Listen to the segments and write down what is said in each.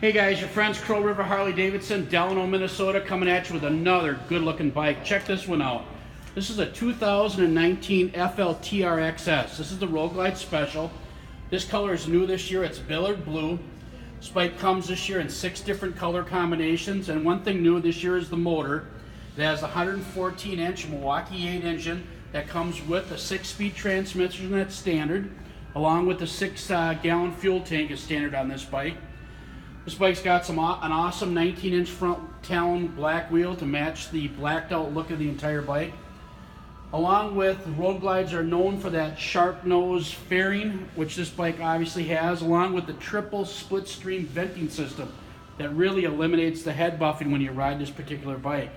Hey guys, your friends Crow River Harley-Davidson, Delano, Minnesota, coming at you with another good-looking bike. Check this one out. This is a 2019 Fltrxs. This is the Road Glide Special. This color is new this year. It's Billiard Blue. This bike comes this year in 6 different color combinations, and one thing new this year is the motor. It has a 114-inch Milwaukee 8 engine that comes with a 6-speed transmission that's standard, along with the 6-gallon fuel tank is standard on this bike. This bike's got an awesome 19-inch front talon black wheel to match the blacked out look of the entire bike. Along with, Road Glides are known for that sharp nose fairing, which this bike obviously has, along with the triple split stream venting system that really eliminates the head buffing when you ride this particular bike.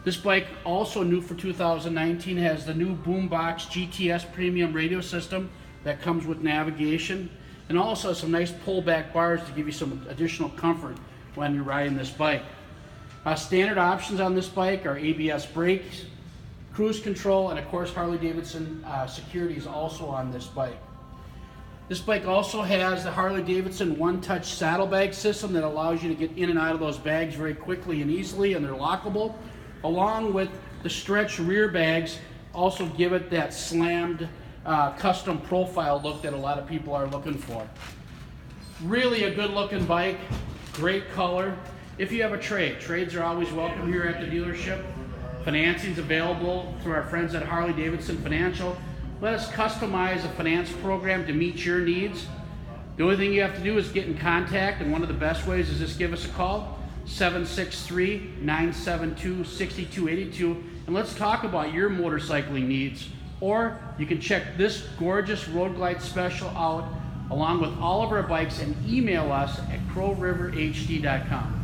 This bike, also new for 2019, has the new Boombox GTS premium radio system that comes with navigation, and also some nice pullback bars to give you some additional comfort when you're riding this bike. Standard options on this bike are ABS brakes, cruise control, and of course Harley-Davidson security is also on this bike. This bike also has the Harley-Davidson one-touch saddlebag system that allows you to get in and out of those bags very quickly and easily, and they're lockable, along with the stretch rear bags also give it that slammed custom profile look that a lot of people are looking for. Really a good looking bike, great color. If you have a trade, trades are always welcome here at the dealership. Financing is available through our friends at Harley-Davidson Financial. Let us customize a finance program to meet your needs. The only thing you have to do is get in contact, and one of the best ways is just give us a call, 763-972-6282, and let's talk about your motorcycling needs. Or you can check this gorgeous Road Glide Special out along with all of our bikes and email us at crowriverhd.com.